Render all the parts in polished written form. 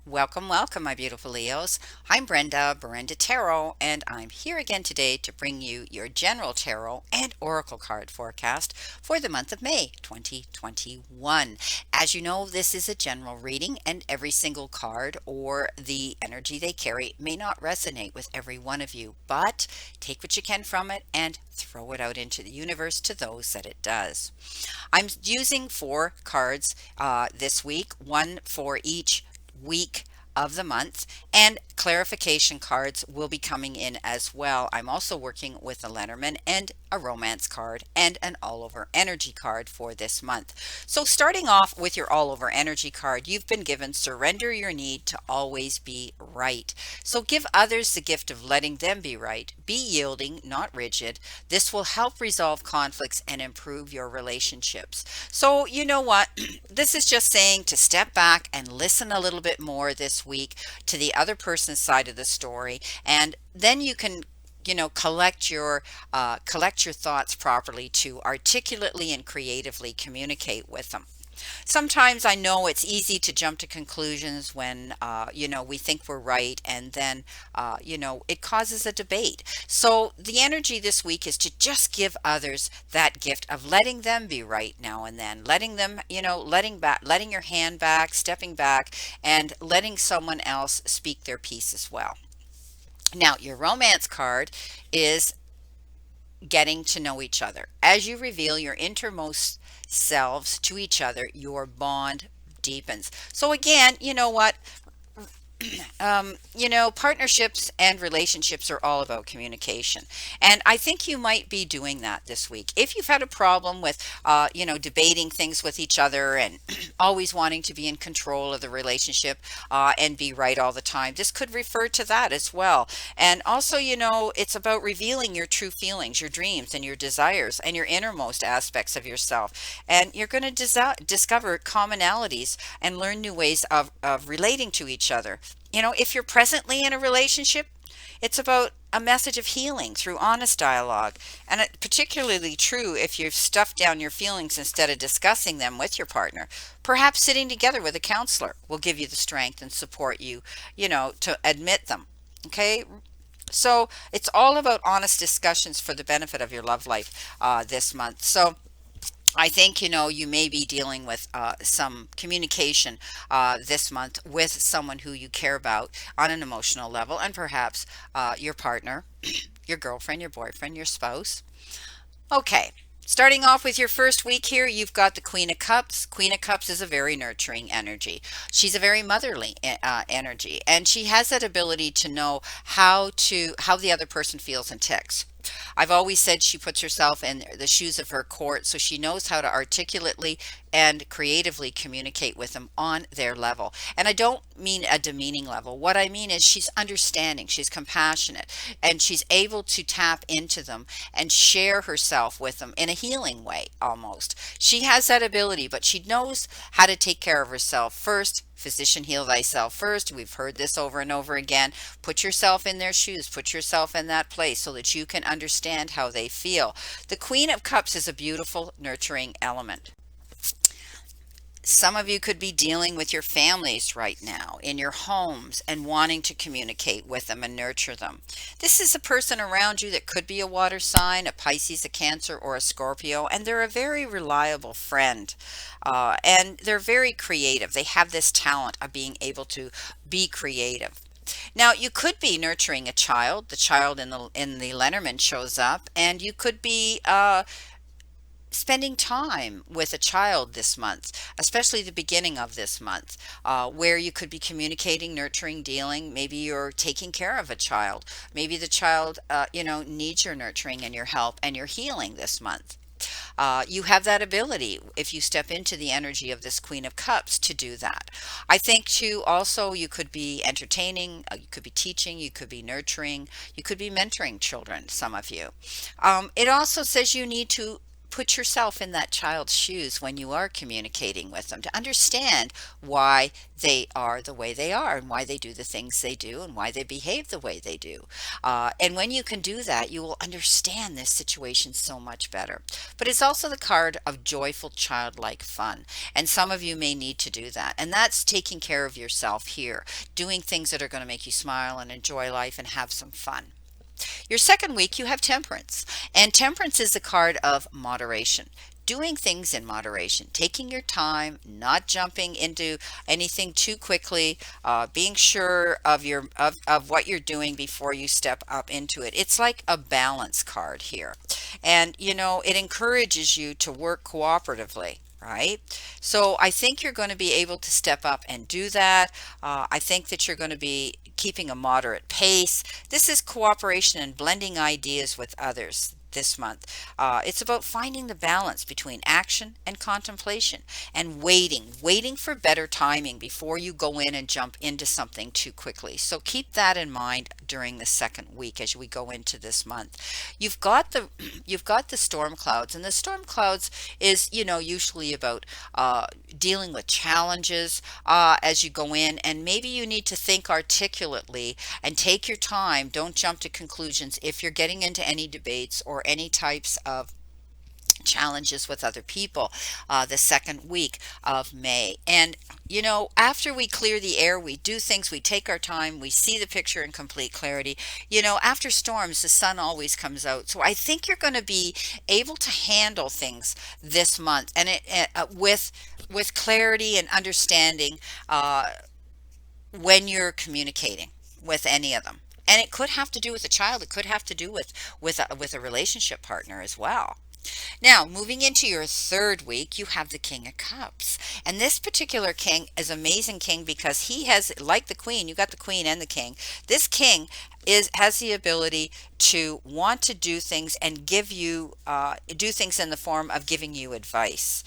Welcome, welcome, my beautiful Leos. I'm Brenda Tarot, and I'm here again today to bring you your general tarot and oracle card forecast for the month of May 2021. As you know, this is a general reading, and every single card or the energy they carry may not resonate with every one of you, but take what you can from it and throw it out into the universe to those that it does. I'm using four cards this week, one for each week of the month, and clarification cards will be coming in as well. I'm also working with a Lenormand and a romance card and an all over energy card for this month. So, starting off with your all over energy card, you've been given surrender your need to always be right. So, give others the gift of letting them be right. Be yielding, not rigid. This will help resolve conflicts and improve your relationships. So, you know what? This is just saying to step back and listen a little bit more this week to the other person's side of the story, and then you can collect your thoughts properly to articulately and creatively communicate with them. Sometimes I know it's easy to jump to conclusions when, we think we're right, and then, it causes a debate. So the energy this week is to just give others that gift of letting them be right now and then, letting them, letting your hand back, stepping back, and letting someone else speak their piece as well. Now, your romance card is getting to know each other. As you reveal your innermost selves to each other, your bond deepens. So, again, you know what? Partnerships and relationships are all about communication. And I think you might be doing that this week. If you've had a problem with, debating things with each other and always wanting to be in control of the relationship and be right all the time, this could refer to that as well. And also, it's about revealing your true feelings, your dreams, and your desires, and your innermost aspects of yourself. And you're going to discover commonalities and learn new ways of relating to each other. If you're presently in a relationship, it's about a message of healing through honest dialogue. And it's particularly true if you've stuffed down your feelings instead of discussing them with your partner. Perhaps sitting together with a counselor will give you the strength and support you, to admit them. Okay. So it's all about honest discussions for the benefit of your love life this month. So I think you may be dealing with some communication this month with someone who you care about on an emotional level, and perhaps your partner, your girlfriend, your boyfriend, your spouse. Okay. Starting off with your first week here, you've got the Queen of Cups. Queen of Cups is a very nurturing energy. She's a very motherly energy, and she has that ability to know how the other person feels and ticks. I've always said she puts herself in the shoes of her court, so she knows how to articulately and creatively communicate with them on their level. And I don't mean a demeaning level. What I mean is she's understanding, she's compassionate, and she's able to tap into them and share herself with them in a healing way almost. She has that ability, but she knows how to take care of herself first. Physician, heal thyself first. We've heard this over and over again. Put yourself in their shoes, put yourself in that place so that you can understand how they feel. The Queen of Cups is a beautiful, nurturing element. Some of you could be dealing with your families right now in your homes and wanting to communicate with them and nurture them. This is a person around you that could be a water sign, a Pisces, a Cancer, or a Scorpio, and they're a very reliable friend. And they're very creative. They have this talent of being able to be creative. Now, you could be nurturing a child. The child in the Lenormand shows up, and you could be spending time with a child this month, especially the beginning of this month, where you could be communicating, nurturing, dealing. Maybe you're taking care of a child. Maybe the child, needs your nurturing and your help and your healing this month. You have that ability if you step into the energy of this Queen of Cups to do that. I think too, also, you could be entertaining, you could be teaching, you could be nurturing, you could be mentoring children, some of you. It also says you need to put yourself in that child's shoes when you are communicating with them to understand why they are the way they are and why they do the things they do and why they behave the way they do. And when you can do that, you will understand this situation so much better. But it's also the card of joyful childlike fun. And some of you may need to do that. And that's taking care of yourself here, doing things that are going to make you smile and enjoy life and have some fun. Your second week, you have temperance. And temperance is the card of moderation. Doing things in moderation, taking your time, not jumping into anything too quickly, being sure of of what you're doing before you step up into it. It's like a balance card here. And it encourages you to work cooperatively. Right? So I think you're going to be able to step up and do that. I think that you're going to be keeping a moderate pace. This is cooperation and blending ideas with others this month. It's about finding the balance between action and contemplation and waiting for better timing before you go in and jump into something too quickly. So keep that in mind during the second week as we go into this month. You've got the you've got the storm clouds, and the storm clouds is usually about dealing with challenges as you go in, and maybe you need to think articulately and take your time. Don't jump to conclusions if you're getting into any debates or any types of challenges with other people the second week of May. And after we clear the air, we do things, we take our time, we see the picture in complete clarity. After storms, the sun always comes out. So I think you're going to be able to handle things this month, and with clarity and understanding when you're communicating with any of them. And it could have to do with a child. It could have to do with a relationship partner as well. Now, moving into your third week, you have the King of Cups. And this particular king is amazing king because he has, like the queen, you got the queen and the king. This king has the ability to want to do things and do things in the form of giving you advice.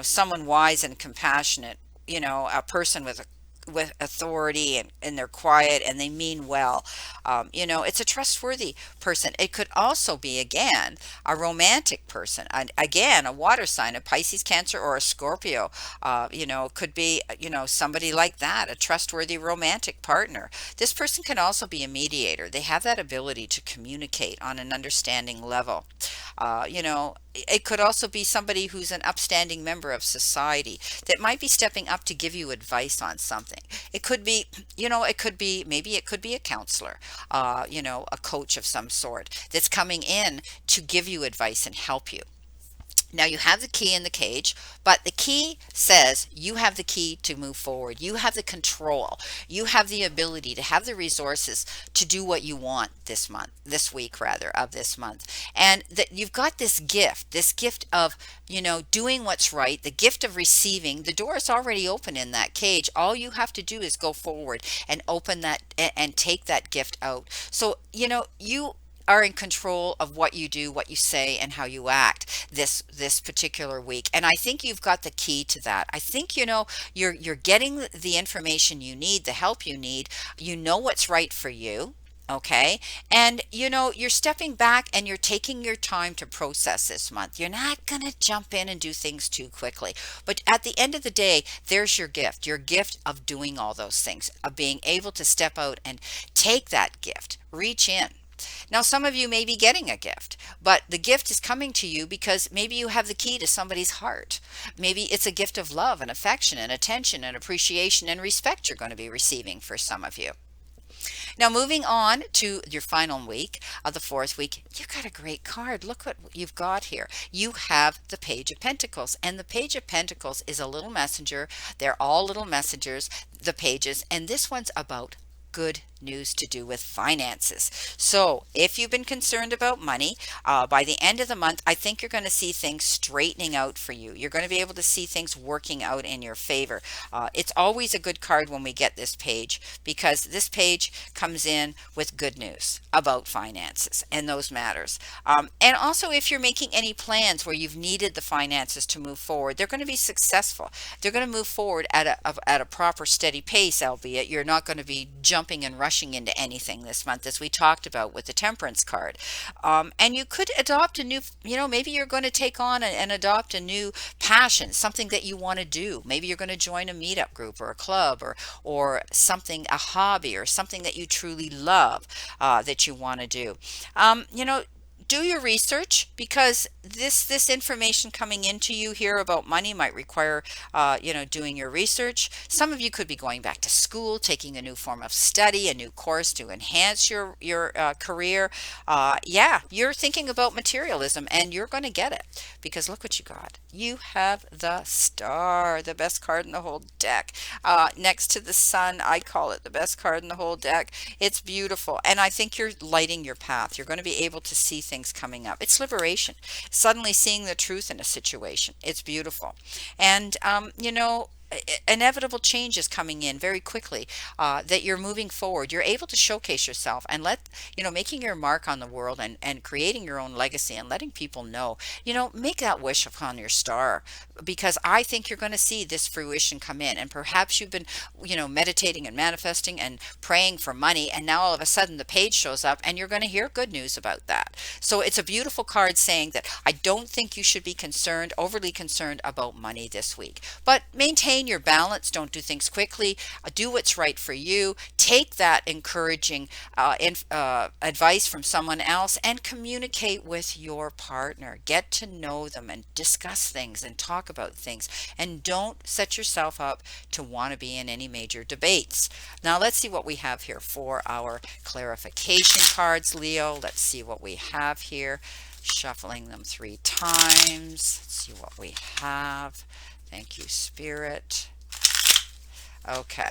Someone wise and compassionate, a person with authority, and they're quiet and they mean well. It's a trustworthy person. It could also be, again, a romantic person, and again, a water sign, a Pisces, Cancer, or a Scorpio. It could be, somebody like that, a trustworthy romantic partner. This person can also be a mediator. They have that ability to communicate on an understanding level. It could also be somebody who's an upstanding member of society that might be stepping up to give you advice on something. It could be, maybe it could be a counselor, a coach of some sort that's coming in to give you advice and help you. Now you have the key in the cage, but the key says you have the key to move forward. You have the control. You have the ability to have the resources to do what you want this week rather, of this month. And that you've got this gift of, doing what's right, the gift of receiving. The door is already open in that cage. All you have to do is go forward and open that and take that gift out. So, you are in control of what you do, what you say, and how you act this particular week. And I think you've got the key to that. I think you're getting the information you need, the help you need. You know what's right for you. Okay. And you're stepping back and you're taking your time to process this month. You're not going to jump in and do things too quickly. But at the end of the day, there's your gift of doing all those things, of being able to step out and take that gift, reach in. Now, some of you may be getting a gift, but the gift is coming to you because maybe you have the key to somebody's heart. Maybe it's a gift of love and affection and attention and appreciation and respect you're going to be receiving for some of you. Now, moving on to your final week of the fourth week, you got a great card. Look what you've got here. You have the Page of Pentacles, and the Page of Pentacles is a little messenger. They're all little messengers, the pages, and this one's about good news to do with finances. So if you've been concerned about money, by the end of the month, I think you're going to see things straightening out for you. You're going to be able to see things working out in your favor. It's always a good card when we get this page, because this page comes in with good news about finances and those matters. And also, if you're making any plans where you've needed the finances to move forward, they're going to be successful. They're going to move forward at a proper steady pace, albeit you're not going to be jumping and rushing rushing into anything this month, as we talked about with the temperance card. And you could adopt a new, maybe you're going to take on and adopt a new passion, something that you want to do. Maybe you're going to join a meetup group or a club, or something, a hobby, or something that you truly love, that you want to do. Do your research, because this information coming into you here about money might require doing your research. Some of you could be going back to school, taking a new form of study, a new course to enhance your career. Yeah, you're thinking about materialism, and you're going to get it, because look what you got. You have the star, the best card in the whole deck. Next to the sun, I call it the best card in the whole deck. It's beautiful, and I think you're lighting your path. You're going to be able to see things coming up. It's liberation, suddenly seeing the truth in a situation. It's beautiful. And inevitable change is coming in very quickly, that you're moving forward. You're able to showcase yourself, and making your mark on the world, and creating your own legacy, and letting people know. Make that wish upon your star, because I think you're going to see this fruition come in. And perhaps you've been, meditating and manifesting and praying for money, and now all of a sudden the page shows up, and you're going to hear good news about that. So it's a beautiful card saying that I don't think you should be overly concerned about money this week. But maintain your balance. Don't do things quickly. Do what's right for you. Take that encouraging advice from someone else, and communicate with your partner. Get to know them, and discuss things, and talk about things. And don't set yourself up to want to be in any major debates. Now let's see what we have here for our clarification cards, Leo. Let's see what we have here. Shuffling them 3 times. Let's see what we have. Thank you, Spirit. Okay.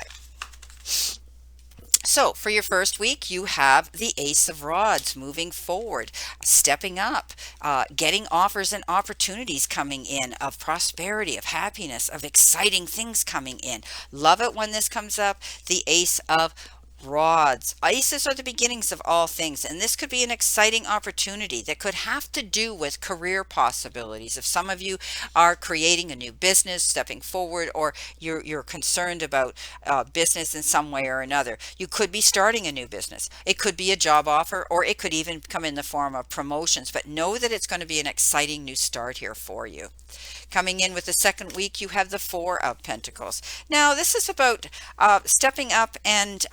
So for your first week, you have the Ace of Rods, moving forward, stepping up, getting offers and opportunities coming in, of prosperity, of happiness, of exciting things coming in. Love it when this comes up. The Ace of Rods. Aces are the beginnings of all things, and this could be an exciting opportunity that could have to do with career possibilities. If some of you are creating a new business, stepping forward, or you're concerned about business in some way or another, you could be starting a new business. It could be a job offer, or it could even come in the form of promotions. But know that it's going to be an exciting new start here for you. Coming in with the second week, you have the Four of Pentacles. Now, this is about stepping up, and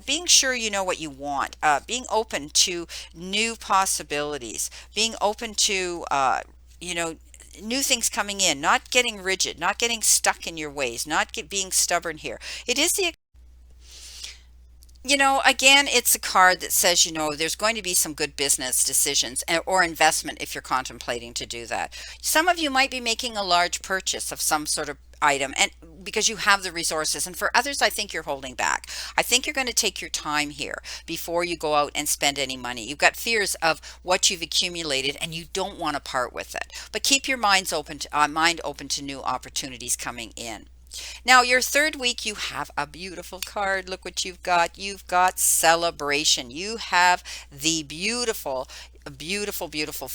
being sure you know what you want, being open to new possibilities, being open to new things coming in, not getting rigid, not getting stuck in your ways, not being stubborn here. It is the again, it's a card that says, there's going to be some good business decisions, or investment, if you're contemplating to do that. Some of you might be making a large purchase of some sort of item, and because you have the resources. And for others, I think you're holding back. I think you're going to take your time here before you go out and spend any money. You've got fears of what you've accumulated, and you don't want to part with it. But keep your mind open to new opportunities coming in. Now, your third week, you have a beautiful card. Look what you've got. You've got celebration. You have the beautiful, beautiful, beautiful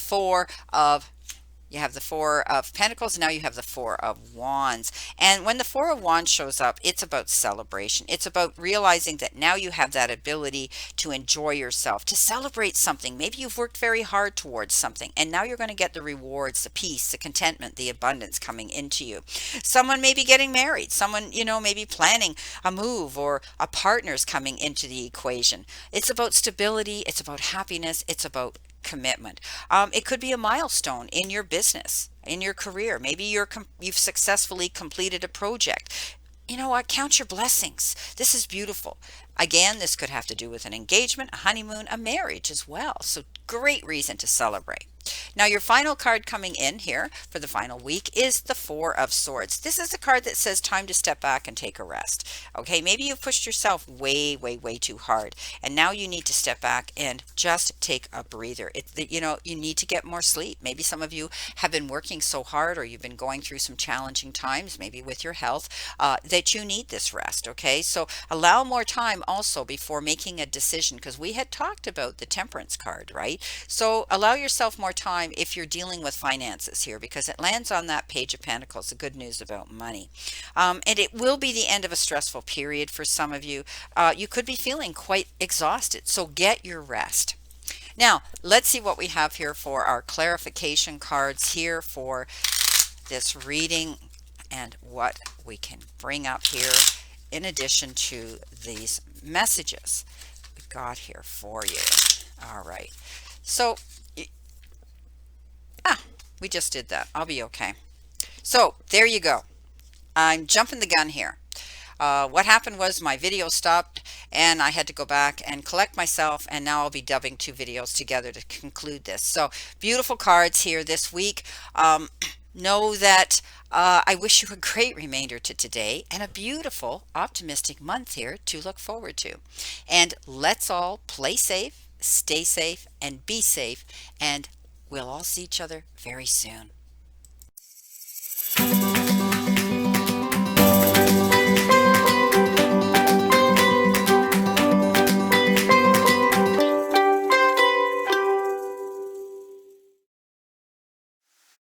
you have the Four of Pentacles. Now you have the Four of Wands. And when the Four of Wands shows up, it's about celebration. It's about realizing that now you have that ability to enjoy yourself, to celebrate something. Maybe you've worked very hard towards something, and now you're going to get the rewards, the peace, the contentment, the abundance coming into you. Someone may be getting married. Someone, maybe planning a move, or a partner's coming into the equation. It's about stability. It's about happiness. It's about commitment. It could be a milestone in your business, in your career. Maybe you've successfully completed a project. You know what? Count your blessings. This is beautiful. Again, this could have to do with an engagement, a honeymoon, a marriage as well. So great reason to celebrate. Now, your final card coming in here for the final week is the Four of Swords. This is a card that says time to step back and take a rest. Okay, maybe you've pushed yourself way, way, way too hard, and now you need to step back and just take a breather. You need to get more sleep. Maybe some of you have been working so hard, or you've been going through some challenging times, maybe with your health, that you need this rest. Okay, so allow more time also before making a decision, because we had talked about the Temperance card, right? So allow yourself more more time if you're dealing with finances here, because it lands on that Page of Pentacles, the good news about money. And it will be the end of a stressful period for some of you. You could be feeling quite exhausted, so get your rest. Now, let's see what we have here for our clarification cards here for this reading and what we can bring up here in addition to these messages we got here for you. All right. So, we just did that. I'll be okay. So, there you go. I'm jumping the gun here. What happened was my video stopped and I had to go back and collect myself, and now I'll be dubbing two videos together to conclude this. So beautiful cards here this week. Know that I wish you a great remainder to today and a beautiful optimistic month here to look forward to. And let's all play safe, stay safe, and be safe, and we'll all see each other very soon.